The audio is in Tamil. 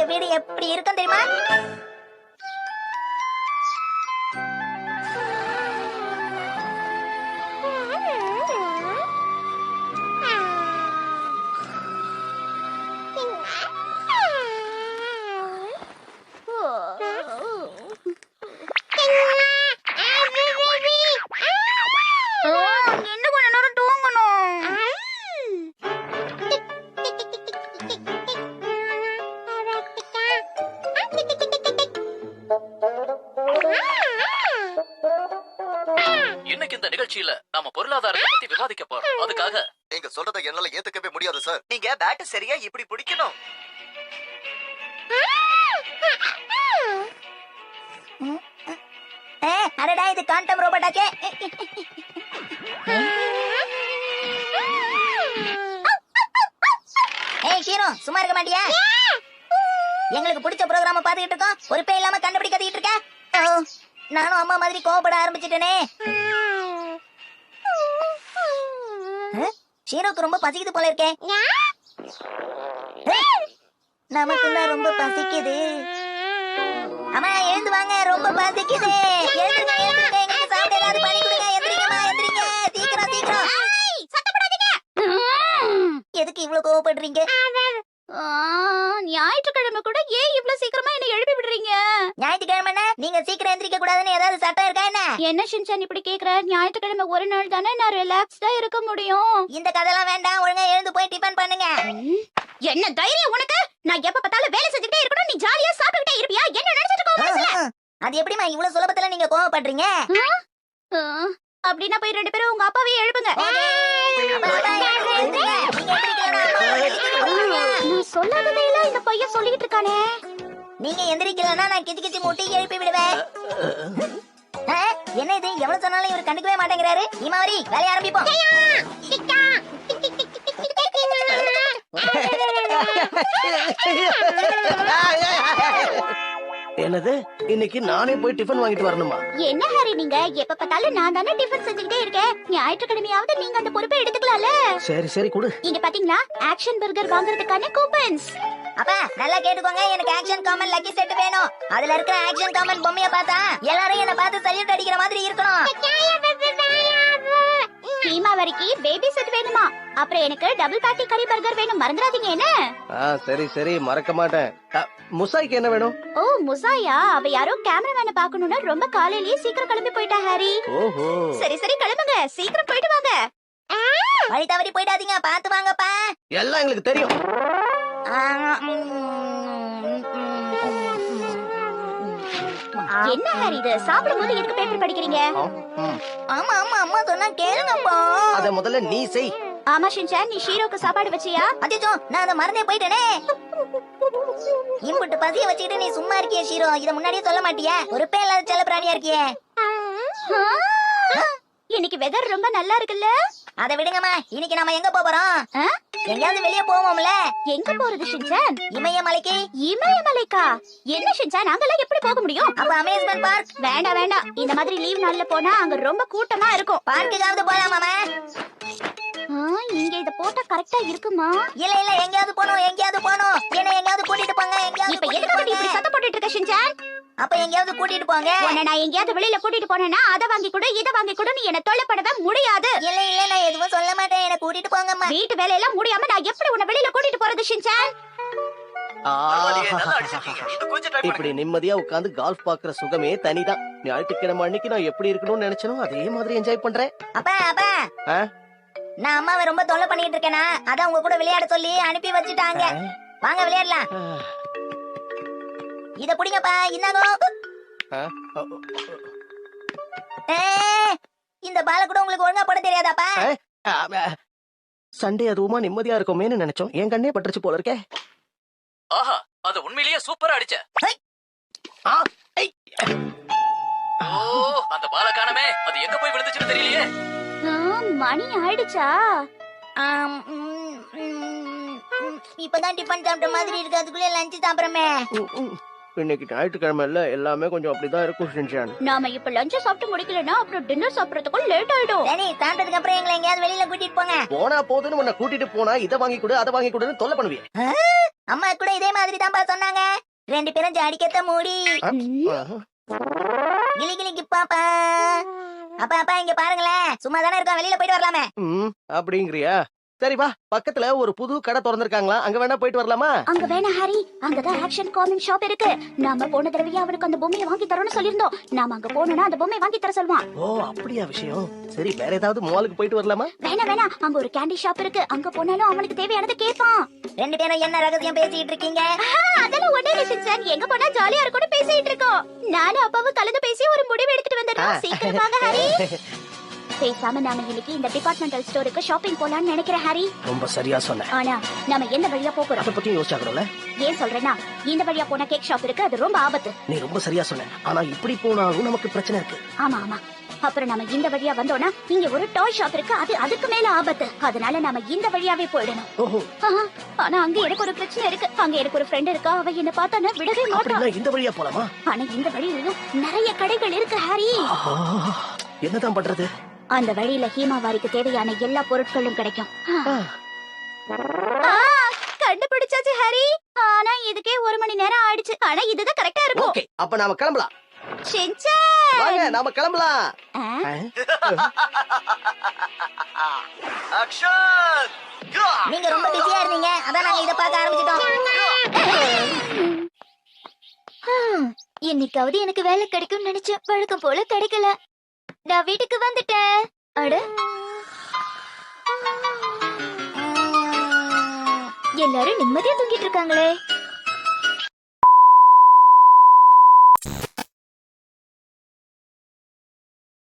எங்க வீடு எப்படி இருக்கும் தெரியுமா? இன்னைக்கு இந்த நிகழ்ச்சியில நாம பொருளாதாரத்தை பத்தி விவாதிக்க போறோம். அதுக்காக நீங்க சொல்றதை என்னால ஏத்துக்கவே முடியாது சார். நீங்க பேட் சரியா இப்படி பிடிக்கணும். அடடா, இது காண்டம் ரோபோட்டாச்சே. ஏய் ஷீனு, சும்மா இருக்க மாட்டியா? எங்களுக்கு பிடிச்ச ப்ரோகிராம பாத்துக்கிட்டு இருக்கோம், பொறுப்பே இல்லாம கண்டுபிடி கத்திக்கிட்டு இருக்க. நானும் அம்மா மாதிரி கோவப்பட ஆரம்பிச்சிட்டேனே. ஷீனுக்கு ரொம்ப பசிக்குது போல இருக்கே. நமக்கு தான் ரொம்ப பசிக்குது. அம்மா எழுந்து வாங்க, ரொம்ப பசிக்குது. எழுந்துங்க எழுந்துங்க, எங்களுக்கு சாப்பிட ஏதாவது பண்ணி கொடுங்க. எந்திரிங்கம்மா எந்திரிங்க, சீக்கிரம் சீக்கிரம். எதுக்கு இவ்வளவு கோவப்படுறீங்க? ஞாயிற்றுக்கிழமை கூட ஏன் இவ்வளவு சீக்கிரமா என்ன எழுப்பி விடுறீங்க? ஞாயிற்றுக்கிழமை நீங்க சீக்கிரம் எந்திரிக்க கூடாதுன்னு ஏதாவது சட்டம் இருக்கா என்ன? என்ன ஷின்சான் இப்படி கேக்குற? ஞாயிற்றுக்கிழமை ஒரு நாள் தானே நான் ரிலாக்ஸ்டா இருக்க முடியும். இந்த கதைலாம் வேண்டாம், ஒழுங்கா எழுந்து போய் டிபன் பண்ணுங்க. என்ன தைரியம் உனக்கு? நான் எப்ப பார்த்தாலும் வேலை செஞ்சுக்கிட்டே இருக்கணும், நீ ஜாலியா சாப்பிட்டுக்கிட்டே இருப்பியா? என்ன நினைச்சிட்டு இருக்கோ மனசுல? அது எப்படிமா இவ்வளவு சுலபத்துல நீங்க கோவப்படுறீங்க? அப்படின்னா போய் 2 பேரும் உங்க அப்பாவையே எழுப்புங்க. நான் சொல்லாததையெல்லாம் இந்த பையன் சொல்லிட்டு இருக்கானே. நீங்க எந்திரிக்கலன்னா நான் கிச்சு கிச்சு மூட்டி எழுப்பி விடுவேன். என்ன இது, எவ்வளவு சொன்னாலும் இவர் கண்டுக்கவே மாட்டேங்கிறாரு. இமாவரி, வேலைய ஆரம்பிப்போம். என்னது, இன்னைக்கு நானே போய் டிஃபன் வாங்கிட்டு வரணுமா? என்ன ஹரி, நீங்க எப்ப பார்த்தாலும் நான் தானே டிஃபன் செஞ்சுக்கிட்டே இருக்கேன். ஞாயிற்றுக்கிழமையாவது நீங்க அந்த பொறுப்பை எடுத்துக்கலாம்ல. சரி சரி கொடு. இங்க பாத்தீங்களா, ஆக்ஷன் பர்கர் வாங்குறதுக்கான கூப்பன்ஸ். அப்பா நல்லா கேட்டுக்கோங்க, எனக்கு ஆக்ஷன் காமன் லக்கி செட் வேணும். அதுல இருக்கிற ஆக்ஷன் காமன் பொம்மைய பார்த்தா எல்லாரும் என்ன பார்த்து சல்யூட் அடிக்கிற மாதிரி இருக்கணும். ஹீமாவரிக்கு பேபி செட் வேணுமா? அப்புறம் எனக்கு டபுள் பேட்டி கறி பர்கர் வேணும், மறந்துடாதீங்க என்ன? சரி சரி மறக்க மாட்டேன். முசாய்க்கு என்ன வேணும்? ஓ முசாயா, அவ யாரோ கேமராமேனை பார்க்கணும்னு ரொம்ப காலையிலேயே சீக்கிரம் கிளம்பி போயிட்டா ஹாரி. ஓஹோ. சரி சரி கிளம்புங்க, சீக்கிரம் போயிட்டு வாங்க. வழி தவறி போயிடாதீங்க, பாத்து வாங்கப்பா. எல்லாம் எங்களுக்கு தெரியும். என்ன ஹாரி இது, சாப்பிடும்போது எதுக்கு பேப்பர் படிக்கிறீங்க? ஆமா ஆமா, அம்மா சொன்னா கேளுங்கப்பா. அத முதல்ல நீ செய். ஆமா ஷின்சான், நீ ஷீரோக்கு சாப்பாடு வச்சியா? அச்சோ, நான் அத மறந்தே போயிட்டேனே. இம்புட்டு பசிய வச்சுக்கிட்டு நீ சும்மா இருக்கியே ஷீரோ, இத முன்னாடியே சொல்ல மாட்டியா? பொறுப்பே இல்லாத செல்ல பிராணியா இருக்கியே. இன்னைக்கு வெதர் ரொம்ப நல்லா இருக்குல்ல? அத விடுங்கம்மா, இன்னைக்கு நாம எங்க போறோம்? எங்கயாவது வெளிய போவோம்ல. எங்க போறது ஷின்சான்? இமயமலைக்கு. இமயமலைக்கா? என்ன ஷின்சான், அங்கெல்லாம் எப்படி போக முடியும்? அப்ப அமேஸ்மென்ட் பார்க். வேண்டாம் வேண்டாம், இந்த மாதிரி லீவ் நாள்ல போனா அங்க ரொம்ப கூட்டமா இருக்கும். பார்க்குக்காவது போலாமாமா? இங்க இத போட்டா கரெக்டா இருக்குமா? இல்ல இல்ல, எங்கயாவது போணும் எங்கயாவது போணும். என்ன எங்கயாவது கூட்டிட்டு போங்க, எங்கயாவது. இப்ப எதுக்கு நீ இப்படி சத்தம் போட்டுட்டு இருக்க ஷின்சான்? அப்ப எங்கயாவது கூட்டிட்டு போங்க. உன்னை நான் எங்கயாவது வெளியில கூட்டிட்டு போனேன்னா அத வாங்கி கொடு இத வாங்கி கொடு நீ என்ன தொல்லை பண்ணவே முடியாது. இல்ல இல்ல, நான் எதுவும் சொல்ல மாட்டேன், என்ன கூட்டிட்டு போங்கம்மா. வீட்டு வேலையெல்லாம் முடியாம நான் எப்படி உன்னை வெளியில கூட்டிட்டு போறது ஷின்சான்? இப்படி நிம்மதியா உட்கார்ந்து கால்ஃப் பாக்குற சுகமே தனிதான். ஞாயிற்றுக்கிழமை அன்னைக்கு நான் எப்படி இருக்கணும்னு நினைச்சனோ அதே மாதிரி என்ஜாய் பண்றேன். அப்பா அப்பா, நான் அம்மாவை ரொம்ப தொல்லை பண்ணிட்டு இருக்கேனா, அதான் உங்க கூட விளையாட சொல்லி அனுப்பி வச்சுட்டாங்க. வாங்க விளையாடலாம். இத புடிங்கப்பா, இந்தாங்க. இந்த பால கூட உங்களுக்கு ஒழுங்கா போட தெரியாதாப்பா? சண்டே அதுவுமா நிம்மதியா இருக்குமேன்னு நினைச்சோம், என் கண்ணே பட்டுருச்சு போல இருக்கே. ஆஹா, அது உண்மையிலேயே சூப்பரா அடிச்ச. அந்த பால காணமே, அது எங்க போய் விழுந்துச்சுன்னு தெரியலையே. மணி ஆயிடுச்சா? இப்பதான் டிபன் சாப்பிட்ட மாதிரி இருக்கு, அதுக்குள்ள லஞ்ச் சாப்பிடுறமே. இன்னைக்கு ஞாயிற்றுக்கிழமை இல்ல, எல்லாமே கொஞ்சம் அப்படிதான் இருக்கும் ஷின்சான். நாம இப்ப லஞ்ச் சாப்பிட்டு முடிக்கலனா அப்புறம் டின்னர் சாப்பிடறதுக்கு லேட் ஆயிடும். சரி, சாப்பிட்டதுக்கு அப்புறம் எங்களை எங்கேயாவது வெளியில கூட்டிட்டு போங்க. போனா போதுன்னு உன்னை கூட்டிட்டு போனா இதை வாங்கி கொடு அதை வாங்கி கொடுன்னு தொல்லை பண்ணுவீங்க. அம்மா கூட இதே மாதிரி தான்ப்பா சொன்னாங்க. 2 பேரும் ஜாடிக்கத்த மூடி கிளி கிளிக்கு பாப்பா. அப்பா இங்க பாருங்களேன், சும்மா தானே இருக்கோம், வெளியில போயிட்டு வரலாமே. அப்படிங்கிறியா? சரி வா, பக்கத்துல ஒரு புது கடை திறந்திருக்காங்களா, அங்க வேணா போயிட்டு வரலாமா? அங்க வேணா ஹாரி, அங்கதான் ஆக்ஷன் காமிக் ஷாப் இருக்கு. நாம போன தடவையே அவனுக்கு அந்த பொம்மையை வாங்கி தரோம்னு சொல்லிருந்தோம். நாம அங்க போனோம்னா அந்த பொம்மையை வாங்கி தர சொல்வான். ஓ அப்படியா விஷயம். சரி வேற ஏதாவது மாலுக்கு போயிட்டு வரலாமா? வேணா அங்க ஒரு கேண்டி ஷாப் இருக்கு. அங்க போனாலும் அவனுக்கு தேவையானதை கேட்பான். 2 பேரும் என்ன ரகசியம் பேசிட்டு இருக்கீங்க? அதெல்லாம் ஒண்ணே இல்ல சின்சான், எங்க போனா ஜாலியா இருக்கும்னு பேசிட்டு இருக்கோம். நானும் அப்பாவும் கலந்து பேசி ஒரு முடிவு எடுத்துட்டு வந்துடுறோம். சீக்கிரம் வாங்க ஹாரி. பேசாம நாம இன்னைக்கு இந்த டிபார்ட்மெண்டல் ஸ்டோருக்கு ஷாப்பிங் போலாம்னு நினைக்கிறேன் ஹாரி. ரொம்ப சரியா சொன்ன. ஆனா நாம எந்த வழியா போறோம் அத பத்தி யோசிச்சாகறோம்ல. ஏன் சொல்றேன்னா, இந்த வழியா போனா கேக் ஷாப் இருக்கு, அது ரொம்ப ஆபத்து. நீ ரொம்ப சரியா சொன்ன. ஆனா இப்படி போனாலும் நமக்கு பிரச்சனை இருக்கு. ஆமா அப்புறம் நம்ம இந்த வழியா வந்தோம்னா இங்க ஒரு டாய் ஷாப் இருக்கு, அது அதுக்கு மேல ஆபத்து. அதனால நாம இந்த வழியாவே போயிடணும். ஓஹோ. ஆனா அங்க எனக்கு ஒரு பிரச்சனை இருக்கு. அங்க எனக்கு ஒரு ஃப்ரெண்ட் இருக்கா, அவ என்ன பார்த்தானா விடவே மாட்டா. அப்படினா இந்த வழியா போலாமா? ஆனா இந்த வழியிலும் நிறைய கடைகள் இருக்கு ஹாரி. என்னதான் பண்றது? அந்த வழியில ஹீமாவாரிக்கு தேவையான எல்லா பொருட்களும் கிடைக்கும். கண்டுபிடிச்சாச்சு ஹாரி. ஆனா இதுக்கே 1 மணி நேரம் ஆயிடுச்சு. ஆனா இதுதான் கரெக்டா இருக்கும். ஓகே, அப்ப நாம கிளம்பலாம். ஷின்சான் வாங்க நாம கிளம்பலாம். ஆக்ஷன்! நீங்க ரொம்ப பிஸியா இருந்தீங்க, அதான் நாங்க இத பார்க்க ஆரம்பிச்சிட்டோம். இன்னைக்காவது எனக்கு வேலை கிடைக்கும்னு நினைச்சேன், வழக்கம் போல கிடைக்கல. நான் வீட்டுக்கு வந்துட்டேன். அட, எல்லாரும் நிம்மதியா தூங்கிட்டு இருக்காங்களே.